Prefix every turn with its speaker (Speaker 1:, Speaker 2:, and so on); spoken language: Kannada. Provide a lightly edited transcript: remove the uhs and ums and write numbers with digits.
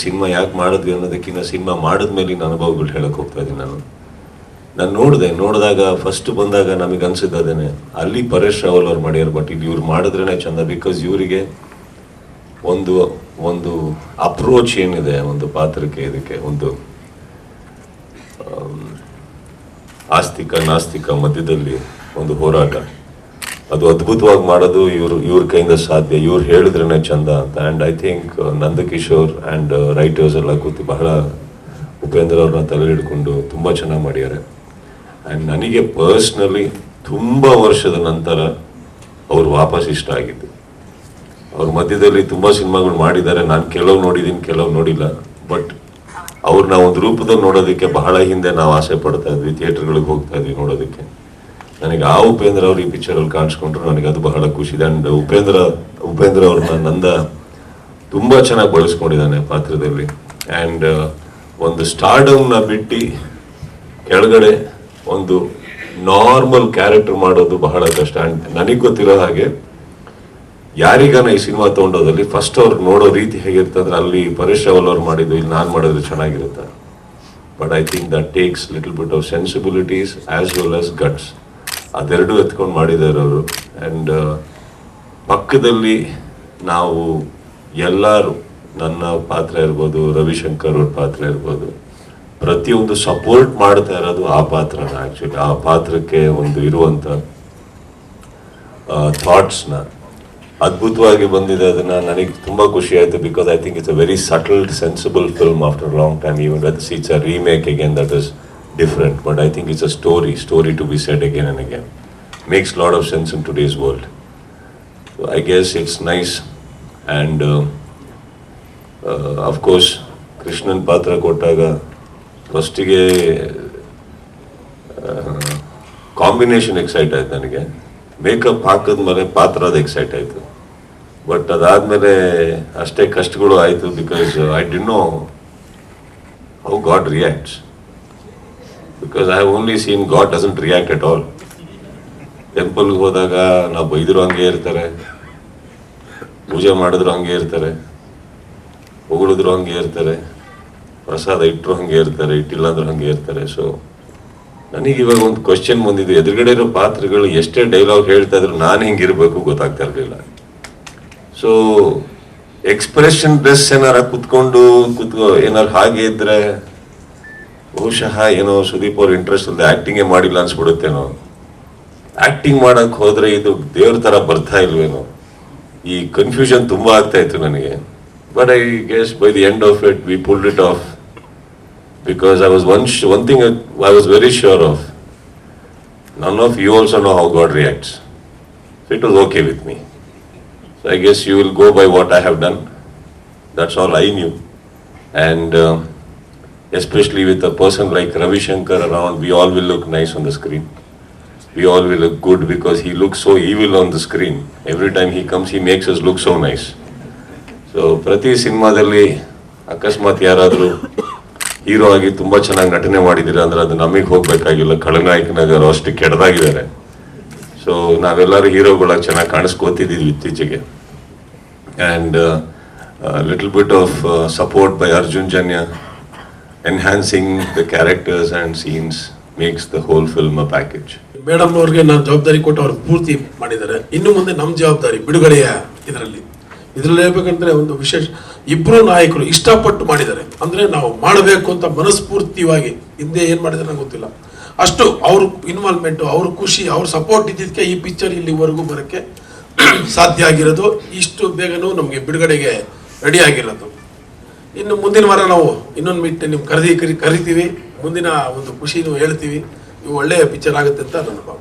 Speaker 1: ಸಿನಿಮಾ ಯಾಕೆ ಮಾಡಿದ್ವಿ ಅನ್ನೋದಕ್ಕಿಂತ ಸಿನಿಮಾ ಮಾಡಿದ್ಮೇಲೆ ಅನುಭವಗಳು ಹೇಳಕ್ಕೆ ಹೋಗ್ತಾ ಇದ್ದೀನಿ. ನಾನು ನೋಡಿದಾಗ ಫಸ್ಟ್ ಬಂದಾಗ ನಮಗೆ ಅನ್ಸಿದ್ದೇನೆ ಅಲ್ಲಿ ಪರೇಶ್ ರಾವಲ್ ಅವ್ರು ಮಾಡ್ಯಾರ, ಬಟ್ ಇಲ್ಲಿ ಇವ್ರು ಮಾಡಿದ್ರೇ ಚಂದ. ಬಿಕಾಸ್ ಇವರಿಗೆ ಒಂದು ಅಪ್ರೋಚ್ ಏನಿದೆ ಒಂದು ಪಾತ್ರಕ್ಕೆ, ಇದಕ್ಕೆ ಒಂದು ಆಸ್ತಿಕ ನಾಸ್ತಿಕ ಮಧ್ಯದಲ್ಲಿ ಒಂದು ಹೋರಾಟ, ಅದು ಅದ್ಭುತವಾಗಿ ಮಾಡೋದು ಇವ್ರ ಕೈಯಿಂದ ಸಾಧ್ಯ. ಇವ್ರು ಹೇಳಿದ್ರೇ ಚಂದ ಅಂತ. And I think Nandkishore and writers ಎಲ್ಲ ಕೂತು ಬಹಳ ಉಪೇಂದ್ರ ಅವ್ರನ್ನ ತಲೆ ಹಿಡ್ಕೊಂಡು ತುಂಬ ಚೆನ್ನಾಗಿ ಮಾಡ್ಯಾರೆ. ಆ್ಯಂಡ್ ನನಗೆ ಪರ್ಸ್ನಲಿ ತುಂಬ ವರ್ಷದ ನಂತರ ಅವ್ರು ವಾಪಸ್ ಇಷ್ಟ ಆಗಿದ್ದು. ಅವ್ರ ಮಧ್ಯದಲ್ಲಿ ತುಂಬ ಸಿನಿಮಾಗಳು ಮಾಡಿದ್ದಾರೆ, ನಾನು ಕೆಲವು ನೋಡಿದ್ದೀನಿ, ಕೆಲವು ನೋಡಿಲ್ಲ. ಬಟ್ ಅವ್ರನ್ನ ಒಂದು ರೂಪದಲ್ಲಿ ನೋಡೋದಕ್ಕೆ ಬಹಳ ಹಿಂದೆ ನಾವು ಆಸೆ ಪಡ್ತಾ ಇದ್ವಿ, ಥಿಯೇಟರ್ಗಳಿಗೆ ಹೋಗ್ತಾ ಇದ್ವಿ ನೋಡೋದಕ್ಕೆ. ನನಗೆ ಆ ಉಪೇಂದ್ರ ಅವ್ರು ಈ ಪಿಕ್ಚರಲ್ಲಿ ಕಾಣಿಸ್ಕೊಂಡ್ರು, ನನಗೆ ಅದು ಬಹಳ ಖುಷಿ ಇದೆ. ಆ್ಯಂಡ್ ಉಪೇಂದ್ರ ಅವ್ರನ್ನ ನಂದ ತುಂಬ ಚೆನ್ನಾಗಿ ಬಳಸ್ಕೊಂಡಿದ್ದಾನೆ ಪಾತ್ರದಲ್ಲಿ. ಆ್ಯಂಡ್ ಒಂದು ಸ್ಟಾರ್ಡಮ್ನ ಬಿಟ್ಟು ಕೆಳಗಡೆ ಒಂದು ನಾರ್ಮಲ್ ಕ್ಯಾರೆಕ್ಟರ್ ಮಾಡೋದು ಬಹಳ ಕಷ್ಟ. ಆ್ಯಂಡ್ ನನಗೆ ಗೊತ್ತಿರೋ ಹಾಗೆ ಯಾರಿಗಾನ ಈ ಸಿನಿಮಾ ತೊಗೊಂಡೋದಲ್ಲಿ ಫಸ್ಟ್ ಅವ್ರು ನೋಡೋ ರೀತಿ ಹೇಗಿರುತ್ತೆ ಅಂದ್ರೆ, ಅಲ್ಲಿ ಪರೇಶ್ ರಾವಲ್ ಅವ್ರು ಮಾಡಿದ್ದು ಇಲ್ಲಿ ನಾನು ಮಾಡಿದ್ರೆ ಚೆನ್ನಾಗಿರುತ್ತೆ. But I think that takes little bit of sensibilities as well as guts. ಅದೆರಡೂ ಎತ್ಕೊಂಡು ಮಾಡಿದ್ದಾರೆ ಅವರು. ಆ್ಯಂಡ್ ಪಕ್ಕದಲ್ಲಿ ನಾವು ಎಲ್ಲರೂ, ನನ್ನ ಪಾತ್ರ ಇರ್ಬೋದು, ರವಿಶಂಕರ್ ಅವ್ರ ಪಾತ್ರ ಇರ್ಬೋದು, ಪ್ರತಿಯೊಂದು ಸಪೋರ್ಟ್ ಮಾಡ್ತಾ ಇರೋದು ಆ ಪಾತ್ರನ. ಆ್ಯಕ್ಚುಲಿ ಆ ಪಾತ್ರಕ್ಕೆ ಒಂದು ಇರುವಂಥ ಥಾಟ್ಸ್ನ ಅದ್ಭುತವಾಗಿ ಬಂದಿದೆ. ಅದನ್ನು ನನಗೆ ತುಂಬ ಖುಷಿ ಆಯಿತು. Because I think it's a very subtle sensible film after long time. Even whether it's a remake again, that is different, but I think it's a story to be said again and again. Makes a lot of sense in today's world. So I guess it's nice. And of course Krishnan patra kottaga first ge combination excite ಆಯ್ತು ನನಗೆ. ಮೇಕಪ್ ಹಾಕಿದ್ಮೇಲೆ ಪಾತ್ರ ಅದು ಎಕ್ಸೈಟ್ ಆಯಿತು. ಬಟ್ ಅದಾದಮೇಲೆ ಅಷ್ಟೇ ಕಷ್ಟಗಳು ಆಯಿತು. Because I did no how God reacts. Because I have only seen God doesn't react at all. ಟೆಂಪಲ್ಗೆ ಹೋದಾಗ ನಾವು ಬೈದ್ರು ಹಂಗೆ ಇರ್ತಾರೆ, ಪೂಜೆ ಮಾಡಿದ್ರು ಹಂಗೆ ಇರ್ತಾರೆ, ಹೊಗಳಿದ್ರು ಹಂಗೆ ಇರ್ತಾರೆ, ಪ್ರಸಾದ ಇಟ್ಟರು ಹಂಗೆ ಇರ್ತಾರೆ, ಇಟ್ಟಿಲ್ಲ ಅಂದ್ರೂ ಹಂಗೆ ಇರ್ತಾರೆ. ಸೊ ನನಗೆ ಇವಾಗ ಒಂದು ಕ್ವಶನ್ ಬಂದಿದ್ದು, ಎದುರುಗಡೆ ಇರೋ ಪಾತ್ರಗಳು ಎಷ್ಟೇ ಡೈಲಾಗ್ ಹೇಳ್ತಾ ಇದ್ರು ನಾನು ಹಿಂಗಿರ್ಬೇಕು ಗೊತ್ತಾಗ್ತಾ ಇರಲಿಲ್ಲ. ಸೊ ಎಕ್ಸ್ಪ್ರೆಷನ್ ಡ್ರೆಸ್ ಏನಾರ ಕುತ್ಕೊಂಡು ಏನಾರು ಹಾಗೆ ಇದ್ರೆ ಬಹುಶಃ ಏನೋ ಸುದೀಪ್ ಅವ್ರ ಇಂಟ್ರೆಸ್ಟ್ ಇಲ್ಲದೆ ಆಕ್ಟಿಂಗೇ ಮಾಡಿಲ್ಲ ಅನ್ಸ್ಬಿಡುತ್ತೇನೋ. ಆಕ್ಟಿಂಗ್ ಮಾಡಕ್ ಹೋದ್ರೆ ಇದು ದೇವ್ರ ತರ ಬರ್ತಾ ಇಲ್ವೇನೋ, ಈ ಕನ್ಫ್ಯೂಷನ್ ತುಂಬಾ ಆಗ್ತಾ ಇತ್ತು ನನಗೆ. But I guess by the end of it we pulled it off. Because I was one thing I was very sure of, none of you also know how God reacts. So it was okay with me. So I guess you will go by what I have done. That's all I knew. And especially with a person like Ravi Shankar around, we all will look nice on the screen. We all will look good because he looks so evil on the screen. Every time he comes, he makes us look so nice. So ಪ್ರತಿ ಸಿನಿಮಾದಲ್ಲಿ ಅಕಸ್ಮಾತ್ ಯಾರಾದರೂ ಹೀರೋ ಆಗಿ ತುಂಬ ಚೆನ್ನಾಗಿ ನಟನೆ ಮಾಡಿದ್ದೀರಾ ಅಂದ್ರೆ ಅದು ನಮಗೆ ಹೋಗ್ಬೇಕಾಗಿಲ್ಲ. ಖಳನಾಯಕನಾಗರು ಅಷ್ಟು ಕೆಡದಾಗಿದ್ದಾರೆ. ಸೊ ನಾವೆಲ್ಲರೂ ಹೀರೋಗಳಾಗಿ ಚೆನ್ನಾಗಿ ಕಾಣಿಸ್ಕೋತಿದ್ದೀವಿ ಇತ್ತೀಚೆಗೆ. And little bit of support by Arjun Janya, enhancing the characters and scenes makes the whole film a package.
Speaker 2: Madam ಅವ್ರಿಗೆ ನಾನು ಜವಾಬ್ದಾರಿ ಕೊಟ್ಟು ಅವ್ರು ಪೂರ್ತಿ ಮಾಡಿದ್ದಾರೆ. ಇನ್ನು ಮುಂದೆ ನಮ್ಮ ಜವಾಬ್ದಾರಿ ಬಿಡುಗಡೆಯ ಇದರಲ್ಲಿ ಹೇಳ್ಬೇಕಂದ್ರೆ ಒಂದು ವಿಶೇಷ, ಇಬ್ರು ನಾಯಕರು ಇಷ್ಟಪಟ್ಟು ಮಾಡಿದ್ದಾರೆ. ಅಂದ್ರೆ ನಾವು ಮಾಡಬೇಕು ಅಂತ ಮನಸ್ಫೂರ್ತಿಯಾಗಿ, ಹಿಂದೆ ಏನ್ ಮಾಡಿದ್ರೆ ನಂಗೆ ಗೊತ್ತಿಲ್ಲ, ಅಷ್ಟು ಅವ್ರ ಇನ್ವಾಲ್ವ್ಮೆಂಟ್, ಅವ್ರ ಖುಷಿ, ಅವ್ರ ಸಪೋರ್ಟ್ ಇದ್ದಿದ್ದಕ್ಕೆ ಈ ಪಿಕ್ಚರ್ ಇಲ್ಲಿವರೆಗೂ ಬರೋಕ್ಕೆ ಸಾಧ್ಯ ಆಗಿರೋದು. ಇಷ್ಟು ಬೇಗನೂ ನಮಗೆ ಬಿಡುಗಡೆಗೆ ರೆಡಿ ಆಗಿರೋದು. ಇನ್ನು ಮುಂದಿನ ವಾರ ನಾವು ಇನ್ನೊಂದು ನಿಮ್ಗೆ ಕರಿತೀವಿ. ಮುಂದಿನ ಒಂದು ಖುಷಿನೂ ಹೇಳ್ತೀವಿ. ಇವು ಒಳ್ಳೆಯ ಪಿಕ್ಚರ್ ಆಗುತ್ತೆ ಅಂತ ನನ್ನ ಭಾವ.